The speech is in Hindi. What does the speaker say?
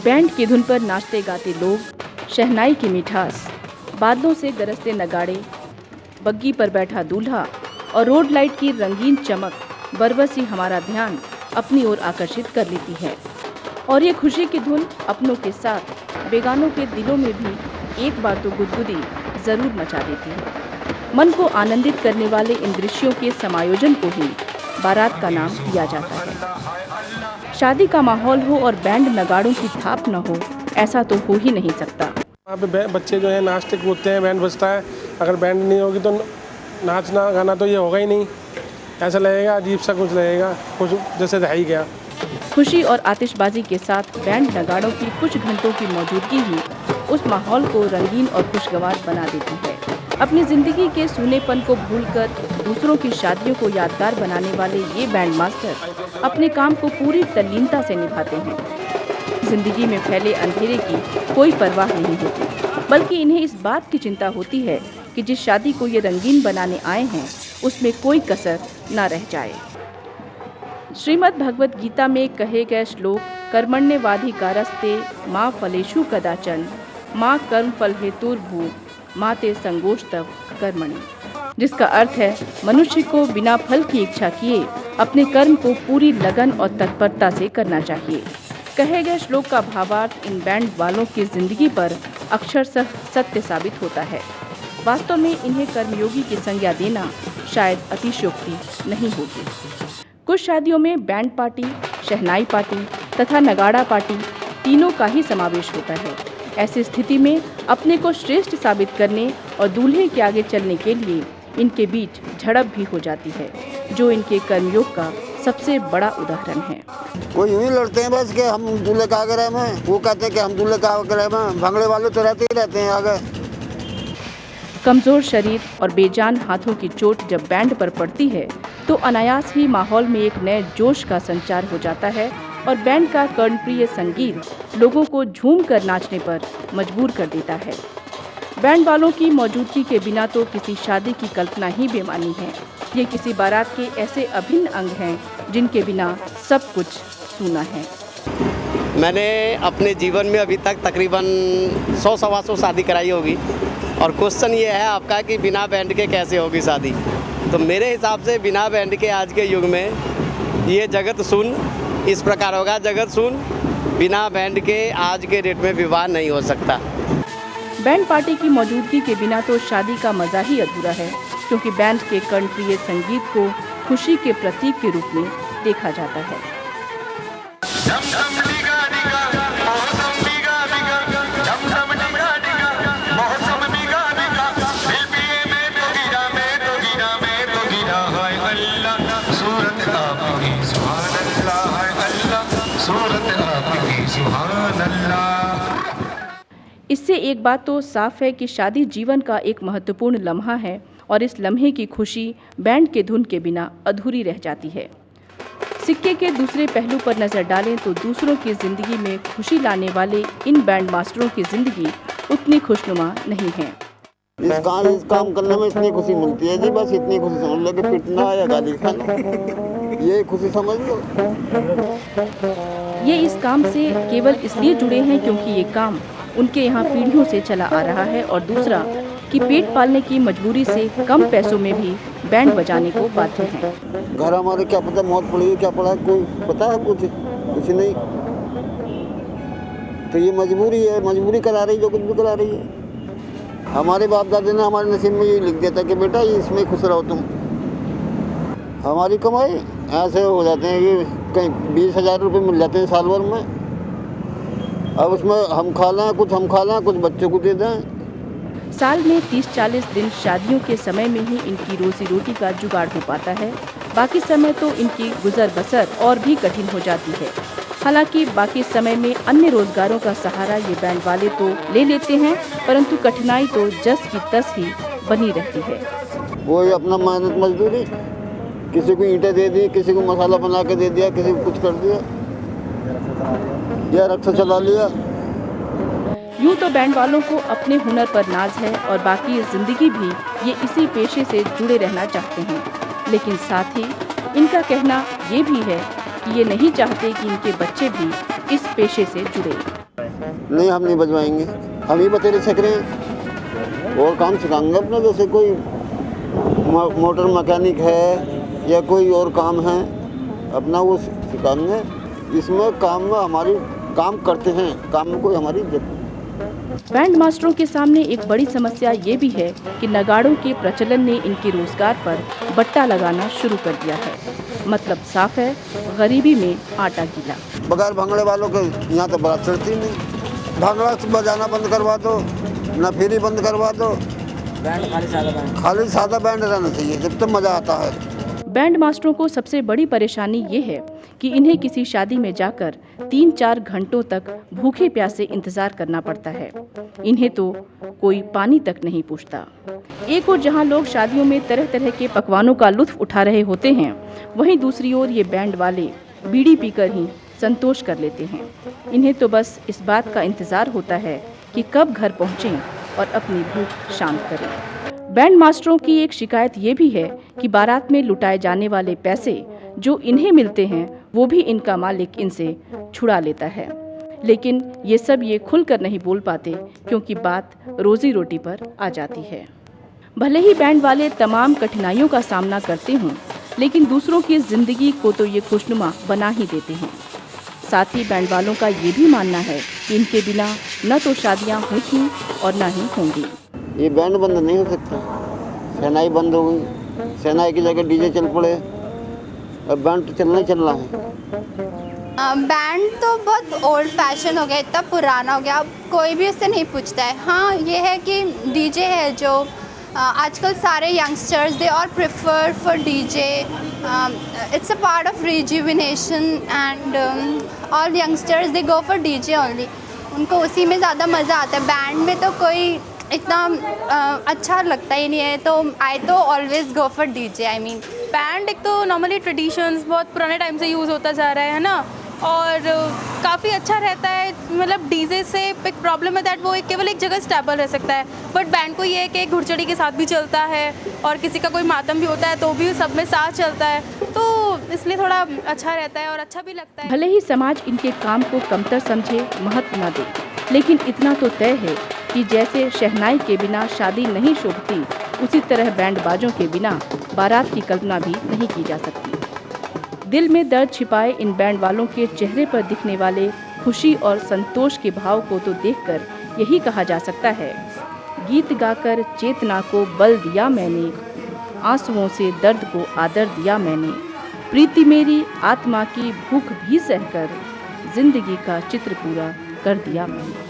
बैंड की धुन पर नाचते गाते लोग, शहनाई की मिठास, बादलों से गरजते नगाड़े, बग्गी पर बैठा दूल्हा और रोड लाइट की रंगीन चमक बरबस ही हमारा ध्यान अपनी ओर आकर्षित कर लेती है। और ये खुशी की धुन अपनों के साथ बेगानों के दिलों में भी एक बार तो गुदगुदी जरूर मचा देती है। मन को आनंदित करने वाले इन दृश्यों के समायोजन को ही बारात का नाम दिया जाता है। शादी का माहौल हो और बैंड नगाड़ों की थाप न हो, ऐसा तो हो ही नहीं सकता। वहाँ पे बच्चे जो है नाचते कूदते हैं, बैंड बजता है। अगर बैंड नहीं होगी तो नाचना गाना तो ये होगा ही नहीं। ऐसा लगेगा अजीब सा कुछ लगेगा, कुछ जैसे रह ही गया। खुशी और आतिशबाजी के साथ बैंड नगाड़ों की कुछ घंटों की मौजूदगी ही उस माहौल को रंगीन और खुशगवार बना देती है। अपनी जिंदगी के सूनेपन को भूलकर दूसरों की शादियों को यादगार बनाने वाले ये बैंड मास्टर अपने काम को पूरी तल्लीनता से निभाते हैं। जिंदगी में फैले अंधेरे की कोई परवाह नहीं होती, बल्कि इन्हें इस बात की चिंता होती है कि जिस शादी को ये रंगीन बनाने आए हैं उसमें कोई कसर न रह जाए। श्रीमद् भगवत गीता में कहे गए श्लोक कर्मण्येवाधिकारस्ते मा फलेषु कदाचन मा कर्म फल हेतुर्भू माते संगोष्ठव कर्मणि, जिसका अर्थ है मनुष्य को बिना फल की इच्छा किए अपने कर्म को पूरी लगन और तत्परता से करना चाहिए। कहे गए श्लोक का भावार्थ इन बैंड वालों की जिंदगी पर अक्षरशः सत्य साबित होता है। वास्तव में इन्हें कर्मयोगी की संज्ञा देना शायद अतिशयोक्ति नहीं होगी। कुछ शादियों में बैंड पार्टी, शहनाई पार्टी तथा नगाड़ा पार्टी तीनों का ही समावेश होता है। ऐसी स्थिति में अपने को श्रेष्ठ साबित करने और दूल्हे के आगे चलने के लिए इनके बीच झड़प भी हो जाती है, जो इनके कर्मयोग का सबसे बड़ा उदाहरण है। कोई यूं ही लड़ते हैं बस कि हम दूल्हे का आगे रहे में, वो कहते हैं कि हम दूल्हे का आगे रहे में। भंगड़े वाले तो रहते ही रहते हैं आगे। कमजोर शरीर और बेजान हाथों की चोट जब बैंड पर पड़ती है तो अनायास ही माहौल में एक नए जोश का संचार हो जाता है और बैंड का कर्णप्रिय संगीत लोगों को झूम कर नाचने पर मजबूर कर देता है। बैंड वालों की मौजूदगी के बिना तो किसी शादी की कल्पना ही बेमानी है। ये किसी बारात के ऐसे अभिन्न अंग हैं जिनके बिना सब कुछ सूना है। मैंने अपने जीवन में अभी तक तकरीबन 100-125 शादी कराई होगी और क्वेश्चन ये है आपका कि बिना बैंड के कैसे होगी शादी। तो मेरे हिसाब से बिना बैंड के आज के युग में ये जगत सुन इस प्रकार होगा। जगत सुन, बिना बैंड के आज के डेट में विवाह नहीं हो सकता। बैंड पार्टी की मौजूदगी के बिना तो शादी का मजा ही अधूरा है, क्योंकि बैंड के कर्णप्रिय संगीत को खुशी के प्रतीक के रूप में देखा जाता है। इससे एक बात तो साफ है कि शादी जीवन का एक महत्वपूर्ण लम्हा है और इस लम्हे की खुशी बैंड के धुन के बिना अधूरी रह जाती है। सिक्के के दूसरे पहलू पर नजर डालें तो दूसरों की जिंदगी में खुशी लाने वाले इन बैंड मास्टरों की जिंदगी उतनी खुशनुमा नहीं है। इस काम करने में इतनी खुशी मिलती है जी, बस इतनी खुशी समझ लो कि पिटना या गाली खाना, ये खुशी समझ लो। ये इस काम से केवल इसलिए जुड़े हैं क्योंकि ये काम उनके यहाँ पीढ़ियों से चला आ रहा है, और दूसरा कि पेट पालने की मजबूरी से कम पैसों में भी बैंड बजाने को बाध्य हैं। घर हमारे क्या पता मौत पड़ी है, क्या पड़ा कोई पता है? कुछ नहीं। तो ये मजबूरी है, मजबूरी करा रही जो कुछ भी करा रही है। हमारे बाप दादा ने हमारे नसीब में ये लिख दिया था कि बेटा इसमें खुश रहो तुम। हमारी कमाई ऐसे हो जाते हैं कि कहीं 20,000 रुपये मिल जाते हैं साल भर में। अब उसमें हम खा लें, कुछ बच्चों को दे दें। साल में 30-40 दिन शादियों के समय में ही इनकी रोजी रोटी का जुगाड़ हो पाता है। बाकी समय तो इनकी गुजर बसर और भी कठिन हो जाती है। हालांकि बाकी समय में अन्य रोजगारों का सहारा ये बैंड वाले तो ले लेते हैं, परंतु कठिनाई तो जस की तस ही बनी रहती है। वो ही अपना मेहनत मजदूरी, किसी को ईंटें दे दी, किसी को मसाला बना के दे दिया, किसी को कुछ कर दिया या रक्षा चला लिया। यूँ तो बैंड वालों को अपने हुनर पर नाज है और बाकी जिंदगी भी ये इसी पेशे से जुड़े रहना चाहते हैं, लेकिन साथ ही इनका कहना ये भी है कि ये नहीं चाहते कि इनके बच्चे भी इस पेशे से जुड़े। नहीं, हम नहीं बजवाएंगे, हम ही बतेरे सीख रहे हैं और काम सिखाएंगे अपना। जैसे कोई मोटर मैकेनिक है या कोई और काम है अपना, वो सिखाएंगे। इसमें काम में हमारी काम करते हैं, काम में कोई हमारी इज्जत। बैंड मास्टरों के सामने एक बड़ी समस्या ये भी है कि नगाड़ों के प्रचलन ने इनके रोजगार पर बट्टा लगाना शुरू कर दिया है। मतलब साफ है, गरीबी में आटा गीला। बगैर भांगड़े वालों के यहाँ तो बात चलती नहीं। भांगड़ा बजाना बंद करवा दो, ना फेरी बंद करवा दो, खाली सादा बैंड रहना चाहिए, जब तक मजा आता है। बैंड मास्टरों को सबसे बड़ी परेशानी ये है कि इन्हें किसी शादी में जाकर 3-4 घंटों तक भूखे प्यासे इंतजार करना पड़ता है। इन्हें तो कोई पानी तक नहीं पूछता। एक और जहां लोग शादियों में तरह तरह के पकवानों का लुत्फ उठा रहे होते हैं, वहीं दूसरी ओर ये बैंड वाले बीड़ी पीकर ही संतोष कर लेते हैं। इन्हें तो बस इस बात का इंतजार होता है कि कब घर पहुँचें और अपनी भूख शांत करें। बैंड मास्टरों की एक शिकायत ये भी है कि बारात में लुटाए जाने वाले पैसे जो इन्हें मिलते हैं, वो भी इनका मालिक इनसे छुड़ा लेता है। लेकिन ये सब ये खुलकर नहीं बोल पाते, क्योंकि बात रोजी रोटी पर आ जाती है। भले ही बैंड वाले तमाम कठिनाइयों का सामना करते हों, लेकिन दूसरों की जिंदगी को तो ये खुशनुमा बना ही देते हैं। साथ ही बैंड वालों का ये भी मानना है कि इनके बिना न तो शादियाँ हुई थी और न ही होंगी। ये बैंड बंद नहीं हो सकता। शहनाई बंद हो गई, शहनाई की जगह डीजे चल पड़े, अब बैंड तो चलना ही चलना है। बैंड तो बहुत ओल्ड फैशन हो गया, इतना पुराना हो गया, अब कोई भी उससे नहीं पूछता है। हाँ, ये है कि डीजे है जो आजकल सारे यंगस्टर्स दे और prefer for DJ. It's a part of rejuvenation and all youngsters they go for DJ only. उनको उसी में ज़्यादा मज़ा आता है। बैंड में तो कोई इतना अच्छा लगता ही नहीं है, तो आई तो always go for DJ. I mean band एक तो नॉर्मली ट्रेडिशंस बहुत पुराने टाइम से यूज़ होता जा रहा है ना, और काफ़ी अच्छा रहता है। मतलब डीजे से एक प्रॉब्लम है दैट वो केवल एक जगह स्टेबल रह सकता है, बट बैंड को ये है कि एक घुड़चड़ी के साथ भी चलता है और किसी का कोई मातम भी होता है तो भी सब में साथ चलता है, तो इसलिए थोड़ा अच्छा रहता है और अच्छा भी लगता है। भले ही समाज इनके काम को कमतर समझे, महत्व न दे, लेकिन इतना तो तय है कि जैसे शहनाई के बिना शादी नहीं शोभती, उसी तरह बैंड बाजों के बिना बारात की कल्पना भी नहीं की जा सकती। दिल में दर्द छिपाए इन बैंड वालों के चेहरे पर दिखने वाले खुशी और संतोष के भाव को तो देखकर यही कहा जा सकता है, गीत गाकर चेतना को बल दिया मैंने, आंसुओं से दर्द को आदर दिया मैंने, प्रीति मेरी आत्मा की भूख भी सहकर जिंदगी का चित्र पूरा कर दिया मैंने।